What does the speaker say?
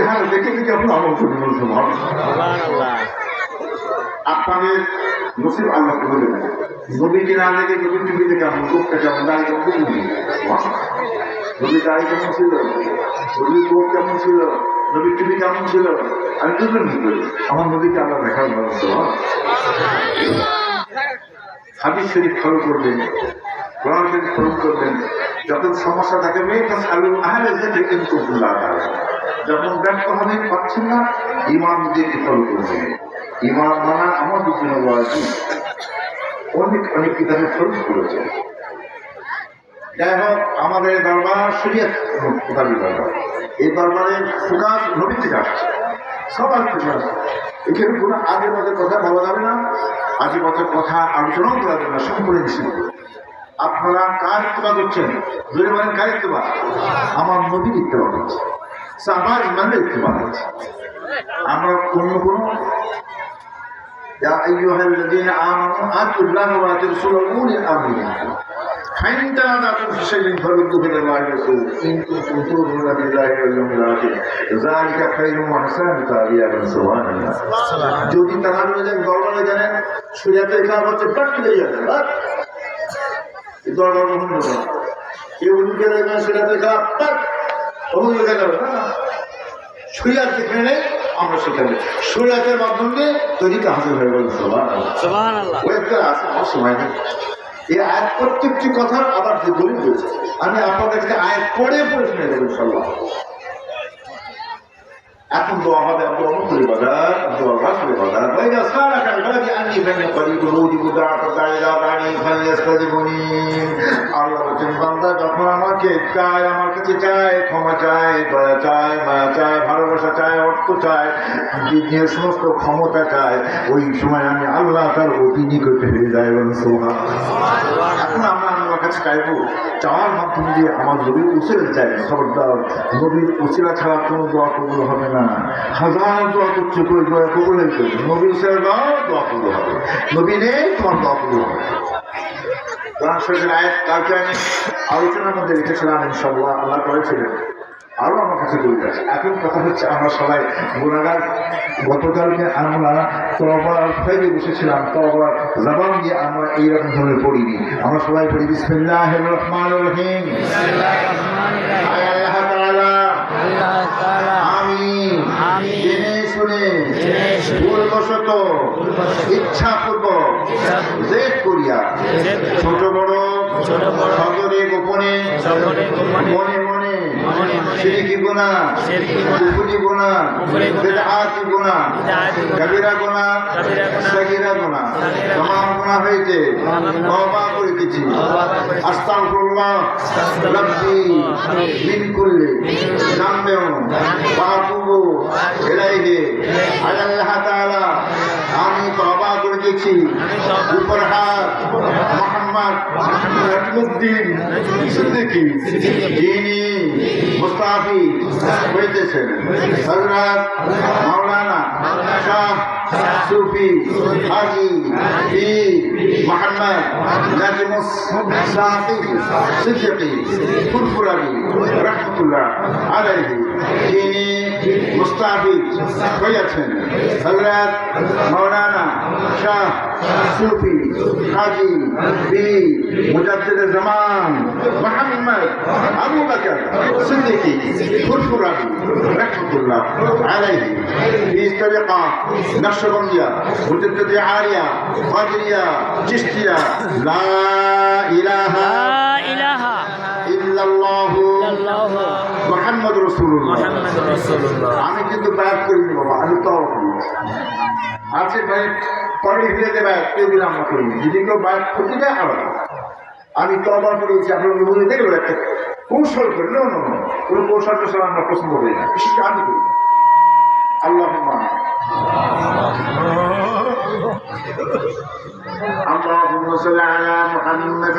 চেহারা দেখে দেখে আপনি আমল করবেন। আপনাদের নসিব আল্লাহ করে দেবেন। নবীকে না দেখে নবীর টিভিতে কেমন, কোপটা কেমন, দাঁড়িয়ে কেমন দেখুন। নবীর দাঁড়িয়ে কেমন ছিল, নবীর কোপ কেমন ছিল, নবীর টিভি কেমন ছিল, আমি বুঝলাম কি করি। আমার নবীকে আল্লাহ দেখার ব্যবস্থা। হাদিস শরীফ ফলো করবেন, কোরআন শরীফ ফলো করবেন। যখন সমস্যা থাকে যখন ব্যর্থ হবেন, পাচ্ছেন না, ইমামদেরকে ফলো করবেন। ইমাম মানা আমাদের জন্য অনেক অনেক কিতাবে ফলো করেছে। যাই হোক, আমাদের দরবার শরীয়ত মোতাবিক দরবার। এই দরবারের ফোকাস নবী থেকে আসছে, সবার থেকে আসছে। এখানে কোনো আজে বাজে কথা বলা যাবে না, আজে বাজে কথা আলোচনাও করা যাবে না, সম্পূর্ণ নিষিদ্ধ। আপনারা কার ইত্তেবা করছেন? যদি বলেন কার ইত্তেবা? আমার নবীর ইত্তেবা করছে, সাহাবার ইমানের ইত্তেবা করছে। আমরা অন্য কোনো يا أيها الذين آمنوا آتوا الله ورسوله أولي الأمر منكم فإن تنازعتم في شيء فردوه إلى الله والرسول إن كنتم تؤمنون بالله واليوم الآخر ذلك خير وأحسن تأويلا سبحان الله। যদি তানাজুলে যান, দরবারে জানেন শরীয়তের কাজ হচ্ছে প্র্যাকটিক্যালি জানেন, দরবার কখন বলবেন কেউ ঢুকে দেখবেন শরীয়তের কাজ কখন লেখা যাবে না। শরীয়ত যেখানে আমরা সেখানে শরীয়তের মাধ্যমে তরিকা হাসিল হয়ে গেল। সুবহানাল্লাহ। ওই একটা আছে, আমার সময় নেই। এই আয়াত প্রত্যেকটি কথার আবার যে দলিল রয়েছে, আমি আপনাদের কাছে আয়াত পড়ে পড়ে শুনে দেবো ইনশাআল্লাহ। এখন দোয়া হবে আব্দুল মুখলিস বাজার, আব্দুল রাসূল বাজার। বাইদা সালাকা ইবাদি আন্নি বাইনা করিবু রুদিবু দাআতা দাইলা দানি ফায়াসতাজিবুনি। আল্লাহ বলেন, বান্দা যখন আমাকে চায়, আমার কাছে চায়, ক্ষমা চায়, দয়া চায়, মায়া চায়, ভালোবাসা চায়, অর্থ চায়, দুনিয়ার সমস্ত ক্ষমতা চায়, ওই সময় আমি আল্লাহ তার অতি নিকটে হয়ে যাই। সুবহানাল্লাহ। এখন আমরা আল্লাহর কাছে চাইবো, চাওয়ার মাধ্যমে দিয়ে আমার নবীর উসিলা চাই। খবরদার, নবীর উসিলা ছাড়া কোনো দোয়া কবুল হবে না। হাজার দোয়া করছে, করে দোয়া কবুল হয়ে যাবে। নবীর উসিলা দাও, দোয়া কবুল হবে। নবী নেই, তোমার দোয়া কবুল হবে। কোরআন শরীফের আয়াত কালকে আমি আলোচনার মধ্যে রেখেছিলাম, ইনশাআল্লাহ আল্লাহ করেছিলেন, আরো আমার কাছে বলে গেছে। এখন কথা হচ্ছে, আমরা সবাই গুনাহগার। গতকালকে আমরা তওবার ফাইলে বসেছিলাম, তওবার জবান দিয়ে আমরা এইরকম ধরনের পড়িনি। আমরা সবাই পড়ি বিসমিল্লাহির রহমানির রহিম। আল্লাহ তাআলা আমিন। জেনে শুনে ভুলবশত ইচ্ছাপূর্বক জেদ করিয়া ছোট বড় সদরে গোপনে মনে মনে শিরকি গুনাহ, কুফরি গুনাহ, বিদআতি গুনাহ, কবিরা গুনাহ, সগীরা গুনাহ, तमाम গুনাহ হয়েছে, তওবা করিতেছি। আস্তাগফিরুল্লাহ রাব্বি মিন কুল্লি যামবিন ওয়া আতুবু ইলাইহি। আল্লাহ তাআলা আমি তওবা করিতেছি। উপর হাত মোহাম্মদ নাজমুদ্দিন সিদ্দিকী যিনি মুস্তাফি হইতেছেন, হযরত মাওলানা শাহ সুফি হাজী পীর মোহাম্মদ নাজমুস সাকিব সিদ্দিকী ফুরফুরাবি রাহমাতুল্লাহ আলাইহি, যিনি মুস্তাফি হইয়াছেন। হযরত মাওলানা শাহ সুফি হাজী পীর মুজাদ্দিদে জামান মোহাম্মদ আবু বকর সিদ্দিকী ফুরফুরাবি রাহমাতুল্লাহ আলাইহি। এই তরিকা নকশবন্দিয়া, মুজাদ্দিদে আলিয়া, কাদরিয়া, চিশতিয়া, লা ইলাহা ইল্লাল্লাহু মুহাম্মাদুর রাসূলুল্লাহ। আমি কিন্তু বায়াত করিনি বাবা, আমি তওবা করেছি। আছে ভাই পরে ফিরে দেবে, কেউ দিন আমরা করিনি। যদি কেউ বায়াত করতে যায় আলাদা। আমি তওবা করেছি, আপনার বলে দেখবো একটা কৌশল করে। না না না, কোনো কৌশল টোশল আমরা পছন্দ করি না, বিশেষ করে আমি করি না। আল্লাহুম্মা আল্লাহুম্মা সাল্লি আলা মুহাম্মাদ।